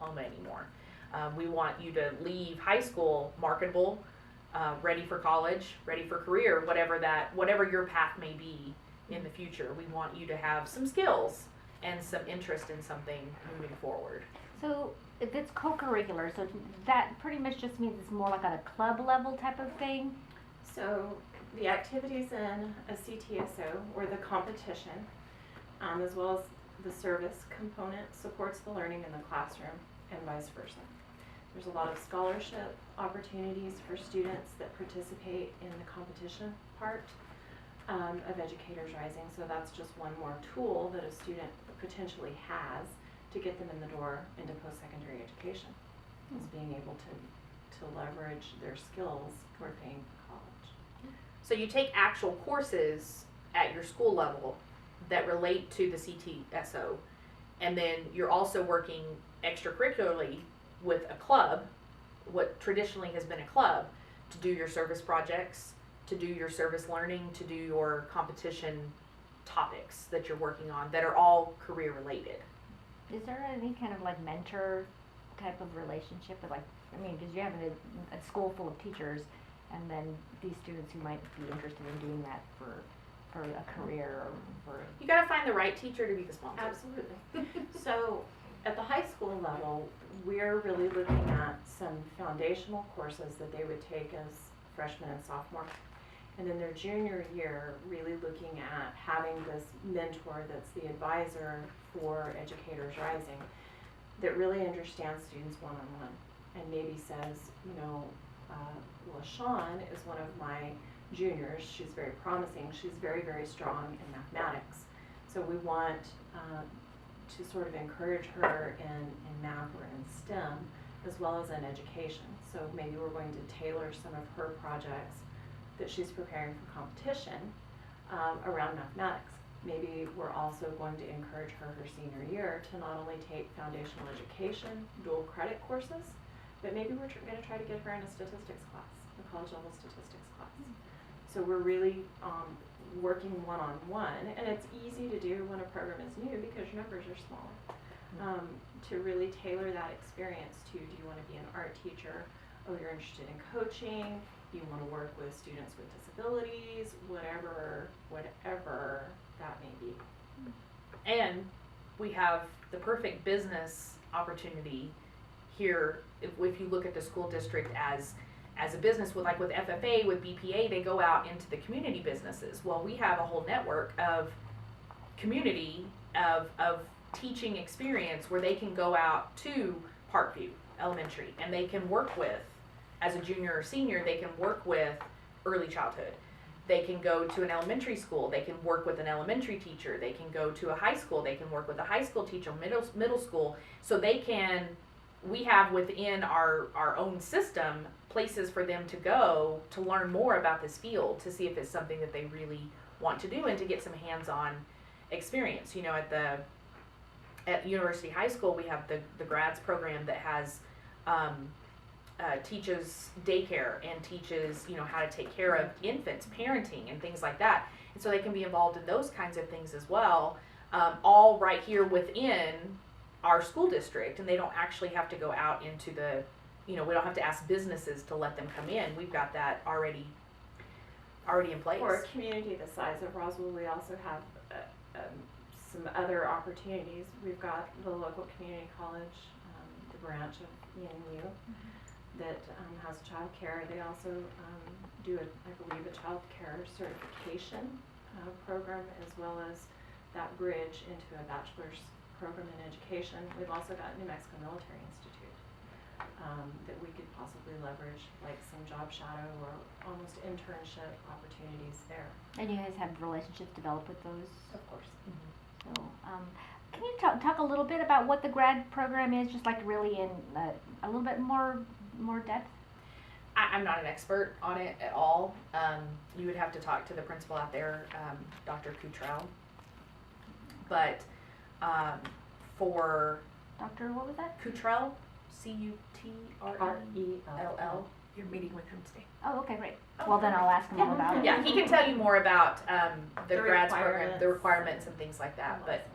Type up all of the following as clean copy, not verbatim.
diploma anymore. We want you to leave high school marketable, ready for college, ready for career, whatever your path may be in the future. We want you to have some skills and some interest in something moving forward. So if it's co-curricular, so that pretty much just means it's more like at a club level type of thing? So the activities in a CTSO, or the competition, as well as the service component, supports the learning in the classroom and vice versa. There's a lot of scholarship opportunities for students that participate in the competition part of Educators Rising. So that's just one more tool that a student potentially has to get them in the door into post-secondary education, is being able to leverage their skills toward paying for college. So you take actual courses at your school level that relate to the CTSO, and then you're also working extracurricularly with a club, what traditionally has been a club, to do your service projects, to do your service learning, to do your competition topics that you're working on that are all career related. Is there any kind of like mentor type of relationship with, like, I mean, because you have a school full of teachers, and then these students who might be interested in doing that for a career or for... You got to find the right teacher to be the sponsor. Absolutely. So at the high school level, we're really looking at some foundational courses that they would take as freshmen and sophomore. And in their junior year, really looking at having this mentor that's the advisor for Educators Rising that really understands students one-on-one and maybe says, you know, LaShawn is one of my juniors. She's very promising. She's very, very strong in mathematics. So we want to sort of encourage her in math or in STEM as well as in education. So maybe we're going to tailor some of her projects that she's preparing for competition around mathematics. Maybe we're also going to encourage her senior year to not only take foundational education, dual credit courses, but maybe we're going to try to get her in a statistics class, a college level statistics class. So we're really working one-on-one, and it's easy to do when a program is new because your numbers are smaller. To really tailor that experience to, do you want to be an art teacher? Oh, you're interested in coaching? You want to work with students with disabilities? Whatever that may be. And we have the perfect business opportunity here. If you look at the school district as a business, with FFA, with BPA, they go out into the community businesses. Well, we have a whole network of community of teaching experience where they can go out to Parkview Elementary and they can work with, as a junior or senior, they can work with early childhood. They can go to an elementary school, they can work with an elementary teacher, they can go to a high school, they can work with a high school teacher, middle school, so we have within our own system places for them to go to learn more about this field, to see if it's something that they really want to do and to get some hands-on experience. You know, at University High School, we have the grads program that has teaches daycare and teaches, you know, how to take care of infants, parenting, and things like that. And so they can be involved in those kinds of things as well, all right here within our school district, and they don't actually have to go out into the, you know, we don't have to ask businesses to let them come in. We've got that already in place. For a community the size of Roswell, we also have some other opportunities. We've got the local community college, the branch of ENU, that has child care. They also do, I believe, a child care certification program, as well as that bridge into a bachelor's program in education. We've also got New Mexico Military Institute that we could possibly leverage, like some job shadow or almost internship opportunities there. And you guys have relationships developed with those? Of course. So, can you talk a little bit about what the grad program is, just like really in a little bit more depth? I'm not an expert on it at all. You would have to talk to the principal out there, Dr. Cutrell. But for Dr. what was that? Cutrell, Cutrell. You're meeting with him today. Oh, okay, great. Well, then I'll ask him all about it. Yeah, he can tell you more about the grads program, the requirements and things like that. But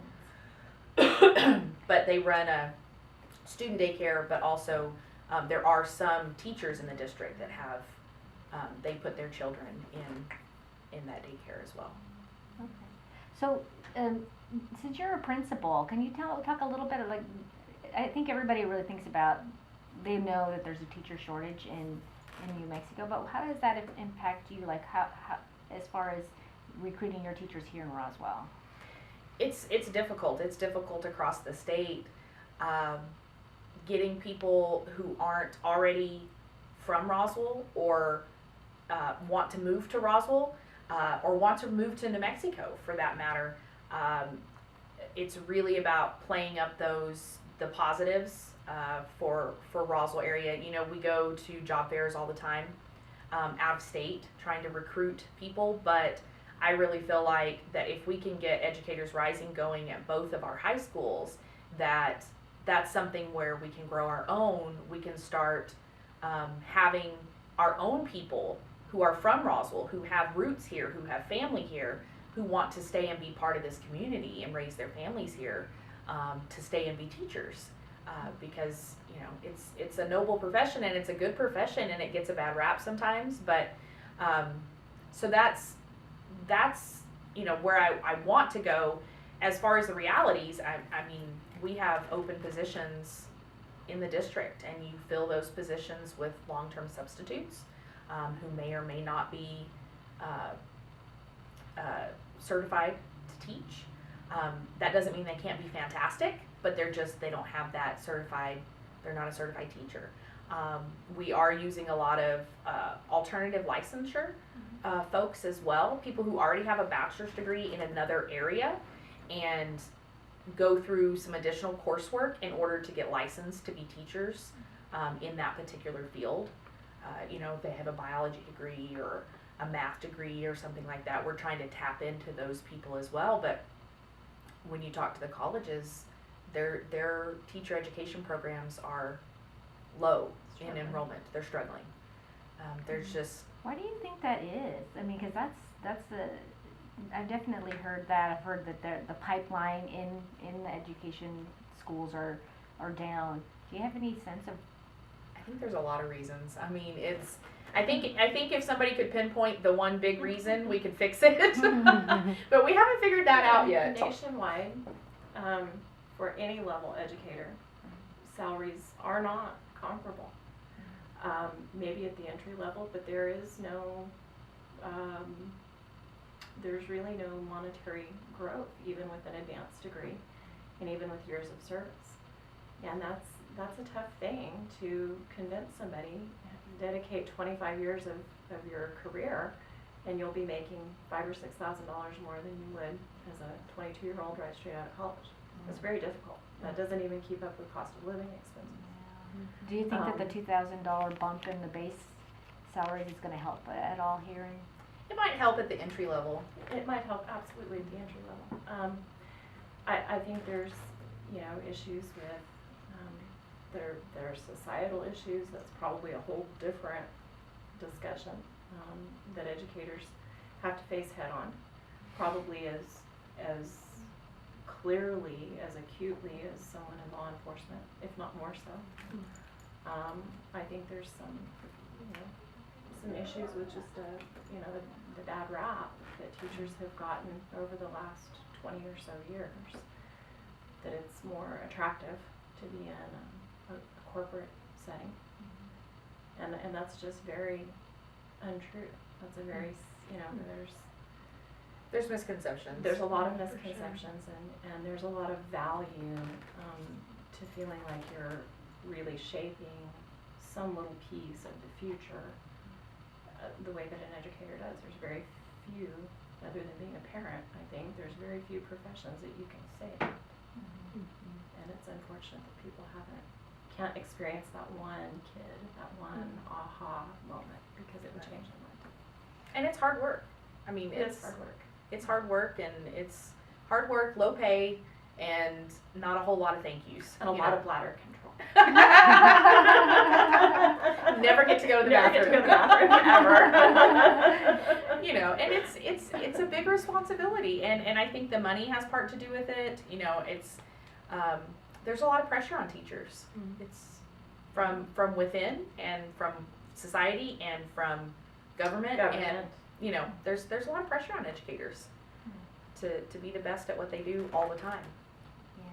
but they run a student daycare, but also there are some teachers in the district that have they put their children in that daycare as well. Okay. So, since you're a principal, can you talk a little bit of, like, I think everybody really thinks about, they know that there's a teacher shortage in New Mexico, but how does that impact you, like how as far as recruiting your teachers here in Roswell? It's difficult. It's difficult across the state. Getting people who aren't already from Roswell or want to move to Roswell or want to move to New Mexico for that matter. It's really about playing up the positives for Roswell area. You know, we go to job fairs all the time out of state trying to recruit people, but I really feel like that if we can get Educators Rising going at both of our high schools, that's something where we can grow our own. We can start having our own people who are from Roswell, who have roots here, who have family here, who want to stay and be part of this community and raise their families here, to stay and be teachers. Because, you know, it's a noble profession and it's a good profession and it gets a bad rap sometimes, but so that's you know where I want to go. As far as the realities, I mean, we have open positions in the district, and you fill those positions with long-term substitutes who may or may not be certified to teach. That doesn't mean they can't be fantastic, but they don't have that certified, they're not a certified teacher. We are using a lot of alternative licensure folks as well, people who already have a bachelor's degree in another area and go through some additional coursework in order to get licensed to be teachers in that particular field. You know, if they have a biology degree or a math degree or something like that, we're trying to tap into those people as well. But when you talk to the colleges, their teacher education programs are low in enrollment. They're struggling. There's just... Why do you think that is? I mean, because that's the... I've definitely heard that. I've heard that the pipeline in the education schools are down. Do you have any sense of... I think there's a lot of reasons. I mean, I think if somebody could pinpoint the one big reason, we could fix it. But we haven't figured that out yet. Nationwide, for any level educator, salaries are not comparable. Maybe at the entry level, but there's really no monetary growth, even with an advanced degree, and even with years of service. And that's a tough thing to convince somebody. Dedicate 25 years of your career, and you'll be making $5,000 or $6,000 more than you would as a 22-year-old right straight out of college. It's very difficult. That doesn't even keep up with cost of living expenses. Do you think that the $2,000 bump in the base salary is going to help at all here? It might help at the entry level. It might help absolutely at the entry level. I think there's issues with there are societal issues. That's probably a whole different discussion that educators have to face head on, probably as clearly, as acutely as someone in law enforcement, if not more so. I think there's some issues with just the bad rap that teachers have gotten over the last 20 or so years, that it's more attractive to be in a corporate setting. And that's just very untrue. That's a very, there's misconceptions. There's a lot of misconceptions, and there's a lot of value to feeling like you're really shaping some little piece of the future the way that an educator does. There's very few, other than being a parent, I think, there's very few professions that you can save. And it's unfortunate that people can't experience that one kid, that one aha moment, because it would change their life. And it's hard work. I mean, it's hard work. It's hard work, and it's hard work, low pay, and not a whole lot of thank yous. And a lot of bladder control. Never get to go to the bathroom. Ever. And it's a big responsibility, and I think the money has part to do with it. It's there's a lot of pressure on teachers. Mm. It's from within and from society and from government. And you know, there's a lot of pressure on educators to be the best at what they do all the time. Yeah.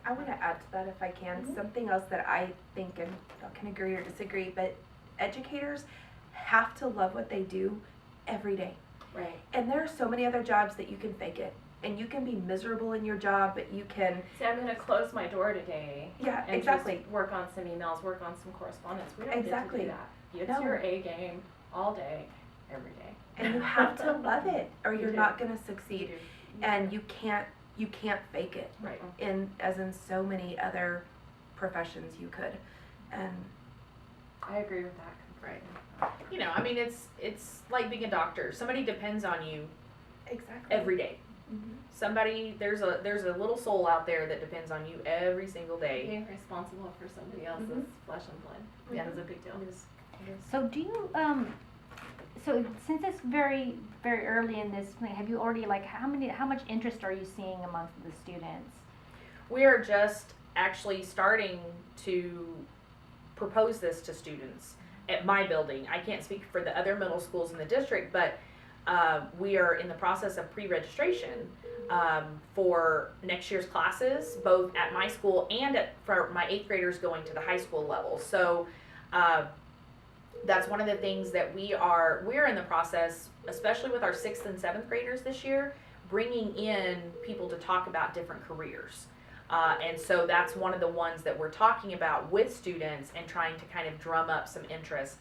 I want to add to that if I can. Mhm. Something else that I think, and I can agree or disagree, but educators have to love what they do every day. Right. And there are so many other jobs that you can fake it. And you can be miserable in your job, but you can, See, I'm gonna close my door today. yeah, And exactly. just work on some emails, work on some correspondence. We don't Exactly. get to do that. It's No. your A game all day, every day. And you have to love it or You you're do. not going to succeed. And you can't fake it. Right. As in so many other professions you could. And I agree with that. Right. You know, I mean, it's like being a doctor. Somebody depends on you exactly. every day. Mhm. Somebody, there's a little soul out there that depends on you every single day. Being responsible for somebody else's Mhm. flesh and blood Yeah. is a big deal. It is. So do you, so since it's very, very early in this, have you already, like, how much interest are you seeing amongst the students? We are just actually starting to propose this to students at my building. I can't speak for the other middle schools in the district, but we are in the process of pre-registration for next year's classes, both at my school and for my 8th graders going to the high school level. So that's one of the things that we're in the process, especially with our 6th and 7th graders this year, bringing in people to talk about different careers. And so that's one of the ones that we're talking about with students and trying to kind of drum up some interest.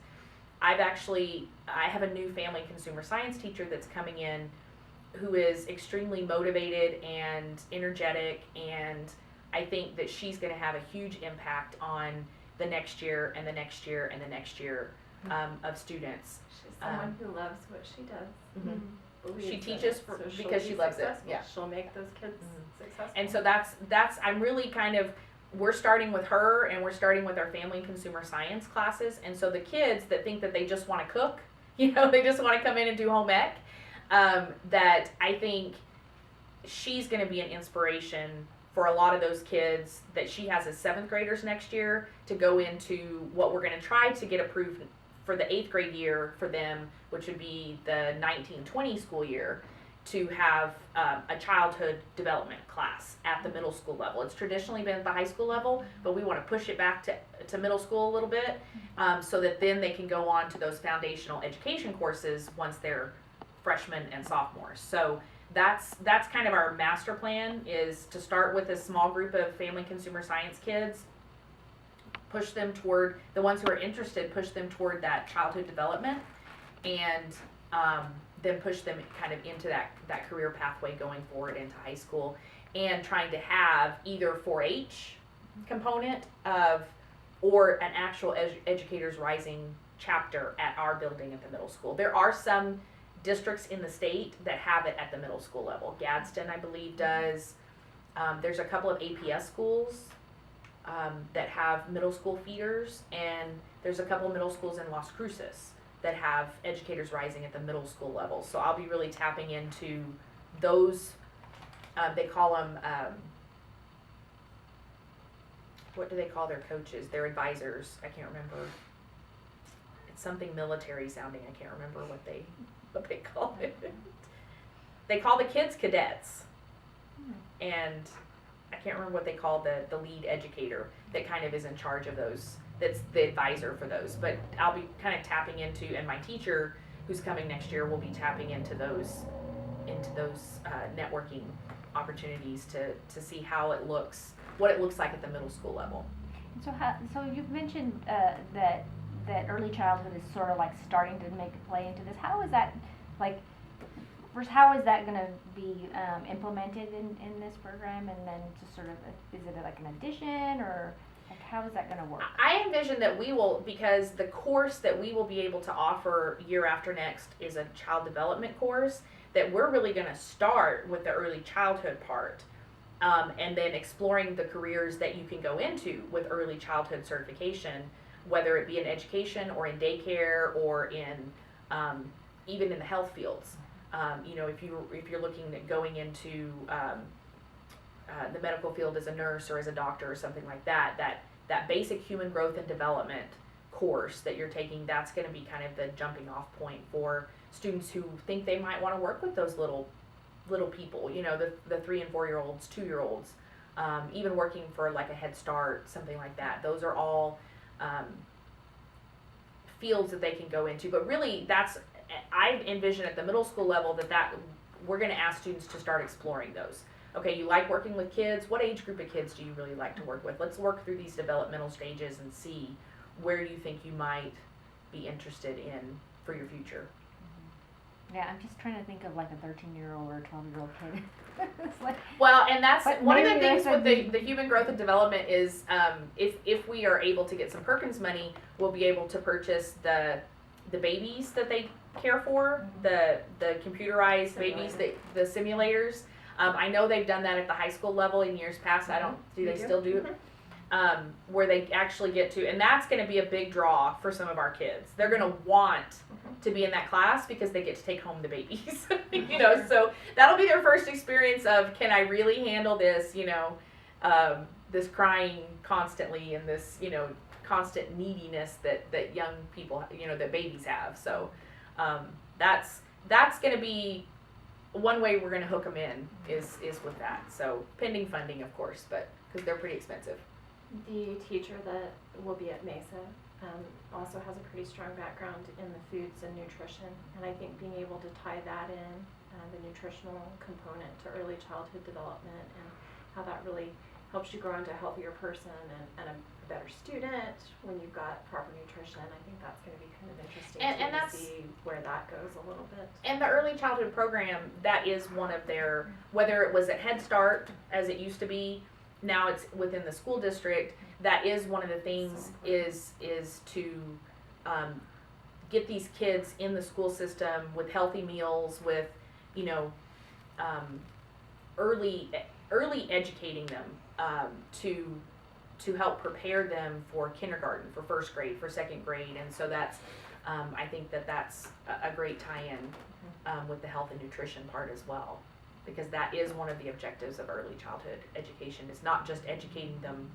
I have a new family consumer science teacher that's coming in who is extremely motivated and energetic, and I think that she's going to have a huge impact on the next year and the next year and the next year of students. She's someone who loves what she does. Mhm. Believes She in teaches it, for- so she'll because be she loves it, successful. yeah. She'll make those kids successful. And so that's I'm really kind of, we're starting with her and we're starting with our family and consumer science classes. And so the kids that think that they just want to cook, you know, they just want to come in and do home ec, that I think she's going to be an inspiration for a lot of those kids that she has as 7th graders next year to go into what we're going to try to get approved for the 8th grade year for them, which would be the 1920 school year, to have a childhood development class at the middle school level. It's traditionally been at the high school level, but we want to push it back to middle school a little bit, so that then they can go on to those foundational education courses once they're freshmen and sophomores. So that's kind of our master plan, is to start with a small group of family consumer science kids, push them toward, the ones who are interested, push them toward that childhood development, and then push them kind of into that career pathway going forward into high school, and trying to have either 4-H component or an actual Educators Rising chapter at our building at the middle school. There are some districts in the state that have it at the middle school level. Gadsden, I believe, does. There's a couple of APS schools that have middle school feeders, and there's a couple of middle schools in Las Cruces that have Educators Rising at the middle school level. So I'll be really tapping into those. They call them, what do they call their coaches? Their advisors. I can't remember. It's something military sounding. I can't remember what they call it. They call the kids cadets. And I can't remember what they call the lead educator that kind of is in charge of those. That's the advisor for those. But I'll be kind of tapping into, and my teacher who's coming next year will be tapping into those networking opportunities to see how it looks, what it looks like at the middle school level. So you've mentioned that early childhood is sort of like starting to make a play into this. How is that, like, first, how is that going to be implemented in this program, and then just sort of, is it like an addition, or like how is that going to work? I envision that we will, because the course that we will be able to offer year after next is a child development course, that we're really going to start with the early childhood part, and then exploring the careers that you can go into with early childhood certification, whether it be in education or in daycare or in even in the health fields. You know, if you're looking at going into the medical field as a nurse or as a doctor or something like that, that basic human growth and development course that you're taking, that's going to be kind of the jumping off point for students who think they might want to work with those little people, you know, the 3 and 4 year olds, 2-year-olds, even working for like a Head Start, something like that. Those are all fields that they can go into. But really, I envision at the middle school level that we're going to ask students to start exploring those. Okay, you like working with kids. What age group of kids do you really like to work with? Let's work through these developmental stages and see where you think you might be interested in for your future. Yeah, I'm just trying to think of like a 13-year-old or a 12-year-old kid. It's like, Well, and that's but one of the maybe things that's with the human growth and development is if we are able to get some Perkins money, we'll be able to purchase the babies that they care for, the computerized babies, the simulators. I know they've done that at the high school level in years past. Do they still do it? Where they actually get to, and that's going to be a big draw for some of our kids. They're going to want to be in that class because they get to take home the babies, you know, so that'll be their first experience of, can I really handle this, you know, this crying constantly and this, you know, constant neediness that young people, you know, that babies have. So that's going to be one way we're going to hook them in is with that. So pending funding, of course, but because they're pretty expensive. The teacher that will be at Mesa also has a pretty strong background in the foods and nutrition, and I think being able to tie that in, the nutritional component to early childhood development and how that really helps you grow into a healthier person and a better student when you've got proper nutrition. I think that's going to be kind of interesting to see where that goes a little bit. And the early childhood program, that is one of their, whether it was at Head Start as it used to be, now it's within the school district, that is one of the things is to get these kids in the school system with healthy meals, with, you know, early educating them to help prepare them for kindergarten, for first grade, for second grade. And so that's I think that's a great tie-in with the health and nutrition part as well, because that is one of the objectives of early childhood education. It's not just educating them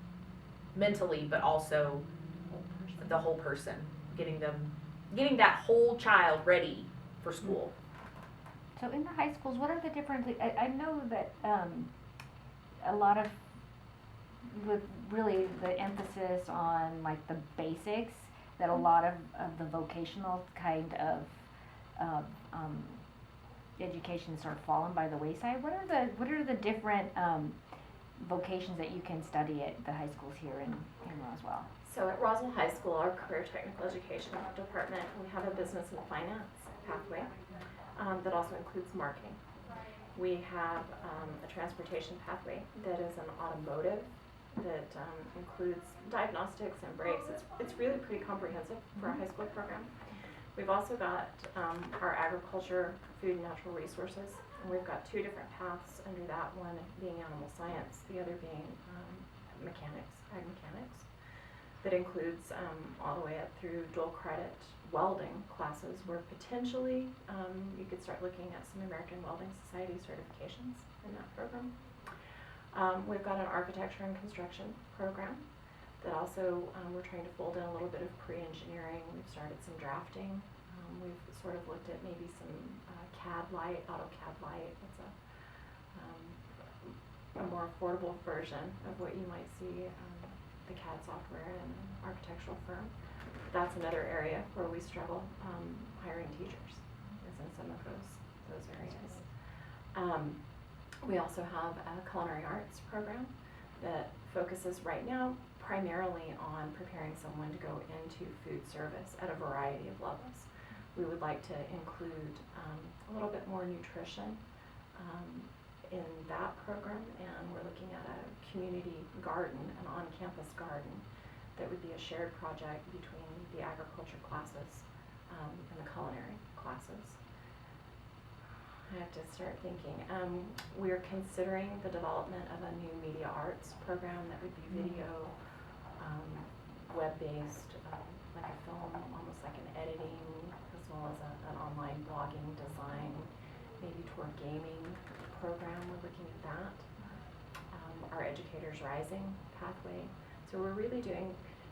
mentally, but also the whole person, getting that whole child ready for school. so in the high schools, what are the different, I know that a lot of, with really the emphasis on like the basics, that a lot of the vocational kind of education sort of fallen by the wayside. What are the different vocations that you can study at the high schools here in Roswell? So at Roswell High School, our career technical education department, we have a business and finance pathway that also includes marketing. We have a transportation pathway that is an automotive that includes diagnostics and brakes. It's really pretty comprehensive for a high school program. We've also got our agriculture, food and natural resources, and we've got 2 different paths under that, one being animal science, the other being mechanics, ag mechanics. That includes all the way up through dual credit welding classes, where potentially you could start looking at some American Welding Society certifications in that program. We've got an architecture and construction program that also we're trying to fold in a little bit of pre-engineering. We've started some drafting. We've sort of looked at maybe some CAD Lite, AutoCAD Lite. It's a more affordable version of what you might see the CAD software in an architectural firm. That's another area where we struggle hiring teachers, is in some of those areas. We also have a culinary arts program that focuses right now primarily on preparing someone to go into food service at a variety of levels. We would like to include a little bit more nutrition in that program, and we're looking at a community garden, an on-campus garden, that would be a shared project between the agriculture classes and the culinary classes. I have to start thinking. We're considering the development of a new media arts program that would be video, web-based, like a film, almost like an editing, as well as an online blogging design, maybe toward gaming program. We're looking at that. our Educators Rising pathway. So we're really doing